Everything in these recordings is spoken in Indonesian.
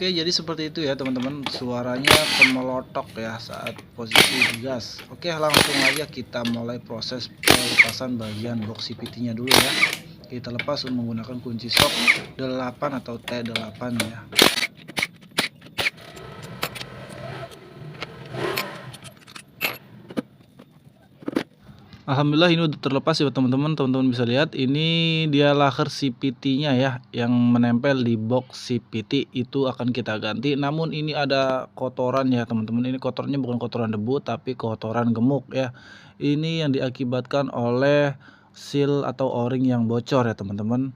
Oke, jadi seperti itu ya teman-teman, suaranya kemelotok ya saat posisi gas. Oke, langsung aja kita mulai proses pelepasan bagian box CVT nya dulu ya. Kita lepas menggunakan kunci sok 8 atau T8 ya. Alhamdulillah ini udah terlepas ya teman-teman. Teman-teman bisa lihat ini dia laker CVT-nya ya, yang menempel di box CVT itu akan kita ganti. Namun ini ada kotoran ya teman-teman. Ini kotorannya bukan kotoran debu tapi kotoran gemuk ya. Ini yang diakibatkan oleh seal atau o-ring yang bocor ya teman-teman.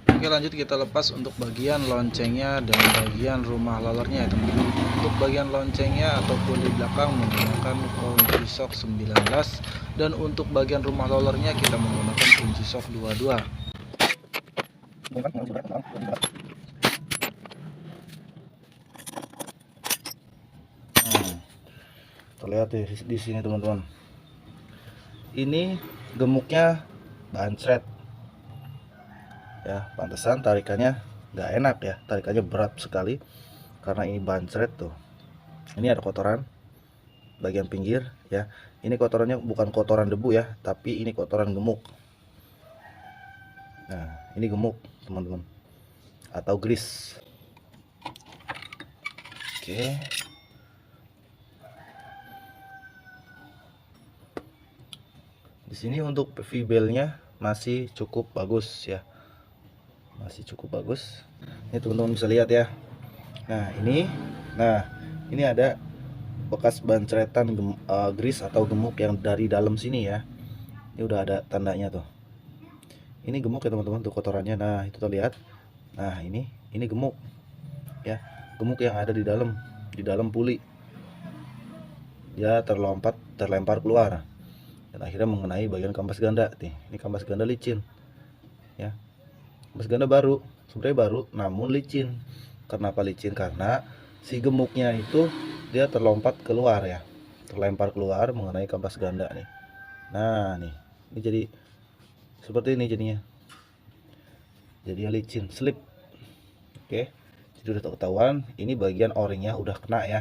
Oke, lanjut kita lepas untuk bagian loncengnya dan bagian rumah lalernya ya teman-teman. Untuk bagian loncengnya ataupun di belakang menggunakan kunci sok 19, dan untuk bagian rumah lalernya kita menggunakan kunci sok 22. Terlihat di sini teman-teman. Ini gemuknya bancret. Ya, pantesan tarikannya nggak enak ya, tarikannya berat sekali karena ini bancret tuh. Ini ada kotoran bagian pinggir ya. Ini kotorannya bukan kotoran debu ya, tapi ini kotoran gemuk. Nah, ini gemuk teman-teman atau grease. Oke. Di sini untuk V-belnya masih cukup bagus ya. Masih cukup bagus. Ini teman-teman bisa lihat ya. Nah, ini ada bekas bancretan grease atau gemuk yang dari dalam sini ya. Ini udah ada tandanya tuh. Ini gemuk ya teman-teman tuh kotorannya. Nah, itu terlihat. Nah, ini gemuk. Ya, gemuk yang ada di dalam puli. Dia terlempar keluar. Dan akhirnya mengenai bagian kampas ganda. Nih, ini kampas ganda licin. Ya. Kampas ganda baru, sebenarnya baru namun licin. Kenapa licin? Karena si gemuknya itu dia terlompat keluar ya, terlempar keluar mengenai kampas ganda nih. Nah nih, ini jadi seperti ini jadinya licin, slip. Oke, jadi udah ketahuan ini bagian o-ringnya udah kena ya.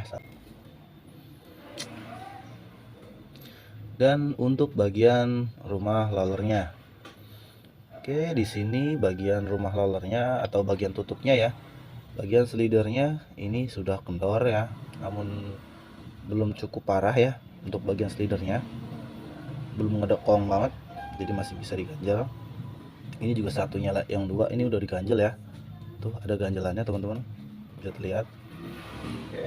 Dan untuk bagian rumah lalernya, oke, di sini bagian rumah lalernya atau bagian tutupnya ya, bagian slidernya ini sudah kendor ya, namun belum cukup parah ya. Untuk bagian slidernya belum ngedekong banget, jadi masih bisa diganjel. Ini juga satunya lah, yang dua ini udah diganjel ya, tuh ada ganjelannya teman-teman, bisa terlihat. Oke.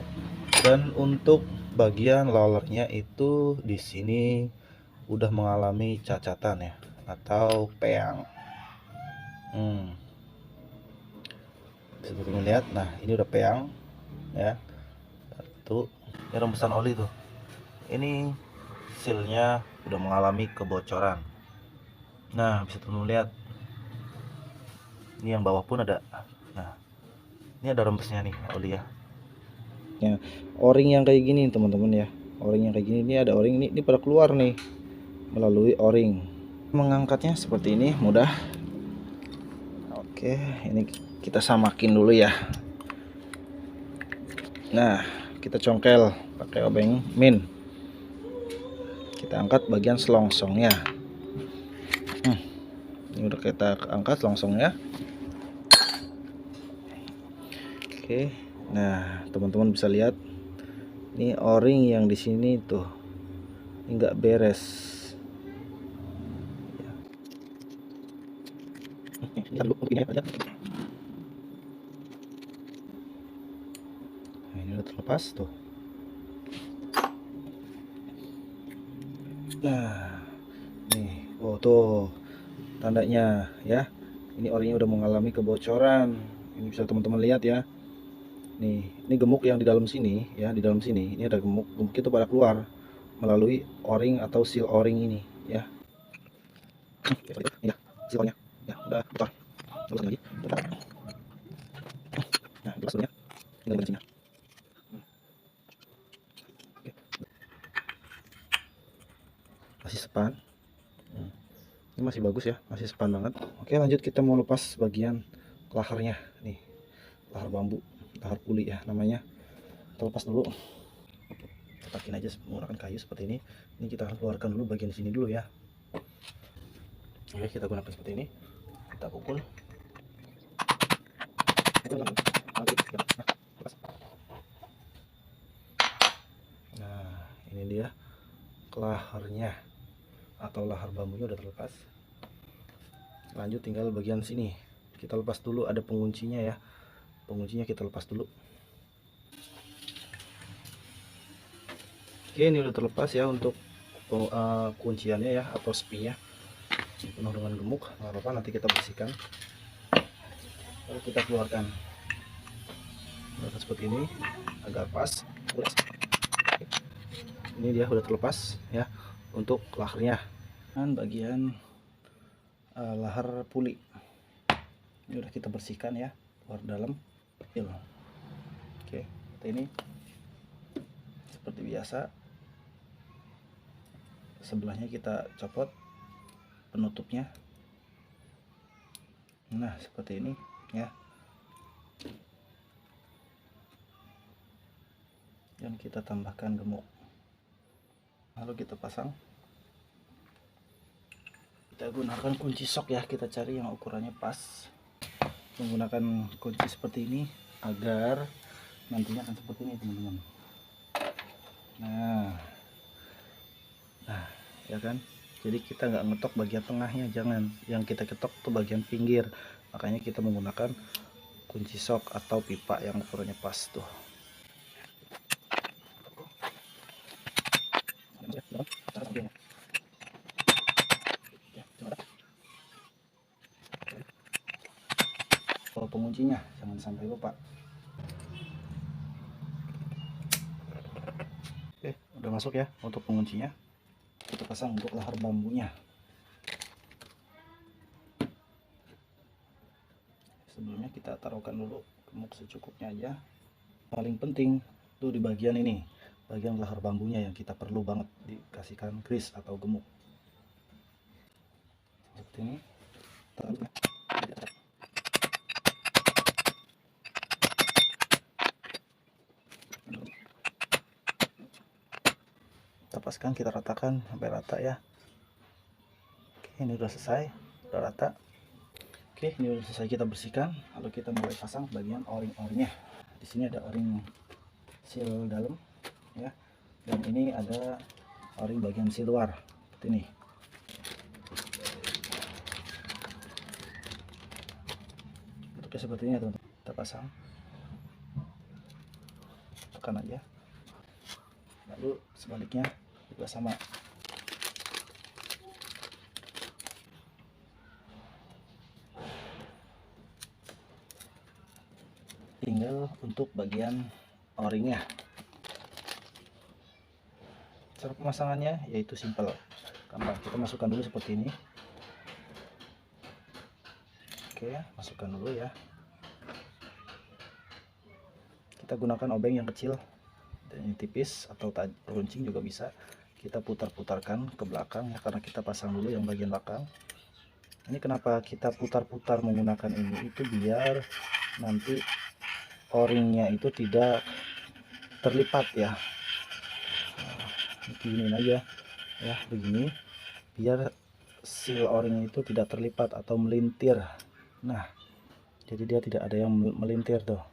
Dan untuk bagian lalernya itu di sini udah mengalami cacatan ya atau peang. Bisa teman-teman lihat. Nah, ini udah peang ya. Tuh, ini rembesan oli tuh. Ini sealnya udah mengalami kebocoran. Nah, bisa teman-teman lihat. Ini yang bawah pun ada. Nah, ini ada rembesnya nih oli ya. Ya, o-ring yang kayak gini teman-teman ya. O-ring yang kayak gini, ini ada o-ring ini pada keluar nih melalui o-ring. Mengangkatnya seperti ini mudah. Oke, ini kita samakin dulu ya. Nah, kita congkel pakai obeng min. Kita angkat bagian selongsongnya. Ini udah kita angkat selongsongnya. Oke, nah teman-teman bisa lihat ini o-ring yang di sini tuh nggak beres. Nah, ini udah terlepas tuh. Nah, nih, oh tuh tandanya ya. Ini o-ringnya udah mengalami kebocoran. Ini bisa teman-teman lihat ya. Nih, ini gemuk yang di dalam sini ya, di dalam sini ini ada gemuk itu pada keluar melalui o-ring atau seal o-ring ini ya. Ya, seal-nya ya udah bocor. Terus lagi. Nah, lepas dulu ya. Tinggal bensinnya. Masih sepan. Ini masih bagus ya, masih sepan banget. Oke, lanjut kita mau lepas bagian laharnya nih, lahar bambu. lahar puli ya namanya. Kita lepas dulu, letakin aja menggunakan kayu seperti ini. Ini kita akan keluarkan dulu bagian sini dulu ya. Oke, kita gunakan seperti ini, kita pukul. Nah, ini dia laharnya atau lahar bambunya udah terlepas. Lanjut tinggal bagian sini kita lepas dulu, ada penguncinya ya, penguncinya kita lepas dulu. Oke, ini udah terlepas ya untuk kunciannya ya atau spinya, penuh dengan gemuk. Nggak apa-apa, nanti kita bersihkan lalu kita keluarkan seperti ini agar pas. Ini dia udah terlepas ya untuk laharnya. Dan bagian lahar puli ini udah kita bersihkan ya, luar dalam. Oke, ini seperti biasa, sebelahnya kita copot penutupnya. Nah, seperti ini ya. Dan kita tambahkan gemuk, lalu kita pasang. Kita gunakan kunci sok ya, kita cari yang ukurannya pas, menggunakan kunci seperti ini agar nantinya akan seperti ini teman-teman. Nah ya kan, jadi kita nggak ngetok bagian tengahnya, jangan, yang kita ketok tuh bagian pinggir. Makanya kita menggunakan kunci sok atau pipa yang ukurannya pas tuh. Kalau penguncinya jangan sampai lupa. Oke, udah masuk ya untuk penguncinya. Kita pasang untuk lahar bambunya. Sebelumnya kita taruhkan dulu gemuk secukupnya aja. Paling penting tuh di bagian ini, bagian lahar bambunya yang kita perlu banget dikasihkan grease atau gemuk. Seperti ini. Kita paskan, kita ratakan sampai rata ya. Oke, ini udah selesai, udah rata. Oke, ini udah selesai, kita bersihkan. Lalu kita mulai pasang bagian o-ring-o-ringnya. Di sini ada o-ring seal dalam ya, dan ini ada o-ring bagian seal luar seperti ini. Bentuknya seperti ini ya teman-teman. Kita pasang, tekan aja. Lalu sebaliknya juga sama. Tinggal untuk bagian o-ringnya. Cara pemasangannya yaitu simpel, gampang. Kita masukkan dulu seperti ini. Oke, masukkan dulu ya. Kita gunakan obeng yang kecil dan yang tipis atau runcing juga bisa. Kita putar-putarkan ke belakang ya, karena kita pasang dulu yang bagian belakang. Ini kenapa kita putar-putar menggunakan ini, itu biar nanti o-ringnya itu tidak terlipat ya. Begini aja ya, begini, biar seal o-ring itu tidak terlipat atau melintir. Nah, jadi dia tidak ada yang melintir tuh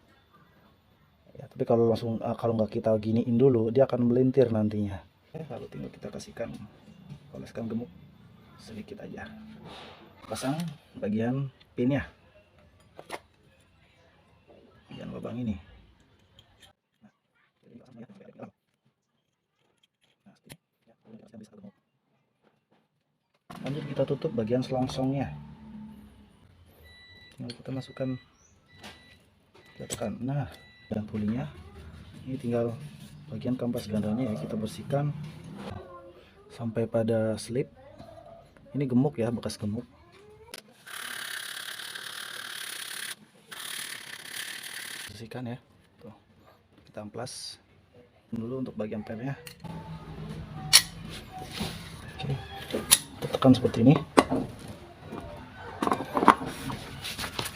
ya. Tapi kalau langsung kalau nggak kita giniin dulu, dia akan melintir nantinya. Lalu tinggal kita kasihkan, oleskan gemuk sedikit aja. Pasang bagian pinnya, bagian lubang ini. Lanjut kita tutup bagian selongsongnya. Tinggal kita masukkan, kita tekan. Nah, dan pulinya ini tinggal bagian kampas gandanya ya, kita bersihkan sampai pada slip. Ini gemuk ya, bekas gemuk. Bersihkan ya. Tuh, kita amplas dulu untuk bagian pelnya. Oke, kita tekan seperti ini.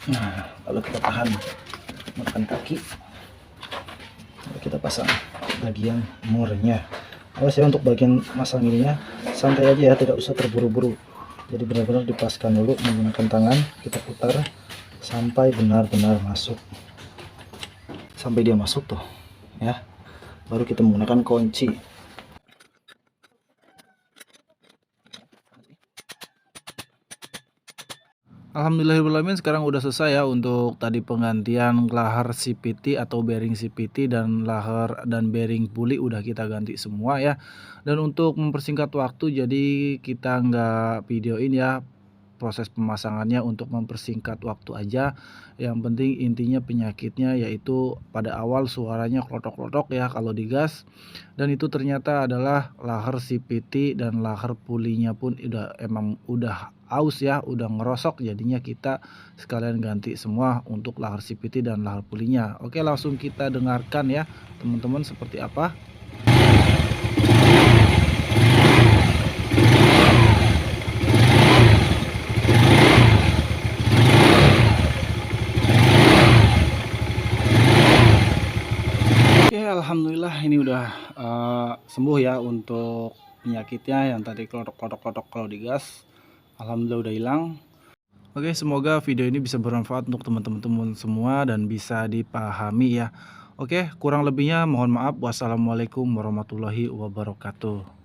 Nah, lalu kita tahan, menekan kaki. kita pasang bagian murnya. Awas ya untuk bagian masang ininya, santai aja ya, tidak usah terburu-buru. Jadi benar-benar dipaskan dulu menggunakan tangan, kita putar sampai benar-benar masuk. Sampai dia masuk tuh ya, baru kita menggunakan kunci. Alhamdulillahirrahmanirrahim, sekarang udah selesai ya untuk tadi penggantian lahar CVT atau bearing CVT dan lahar dan bearing puli udah kita ganti semua ya. Dan untuk mempersingkat waktu, jadi kita nggak videoin ya proses pemasangannya untuk mempersingkat waktu aja. Yang penting intinya penyakitnya yaitu pada awal suaranya klotok-klotok ya kalau digas, dan itu ternyata adalah lahar CVT dan lahar pulinya pun emang udah aus ya, udah ngerosok, jadinya kita sekalian ganti semua untuk lahar CVT dan lahar pulinya. Oke, langsung kita dengarkan ya teman-teman seperti apa. Oke, alhamdulillah ini udah sembuh ya untuk penyakitnya yang tadi klotok-klotok kalau digas. Alhamdulillah udah hilang. Oke, semoga video ini bisa bermanfaat untuk teman-teman semua dan bisa dipahami ya. Oke, kurang lebihnya mohon maaf. Wassalamualaikum warahmatullahi wabarakatuh.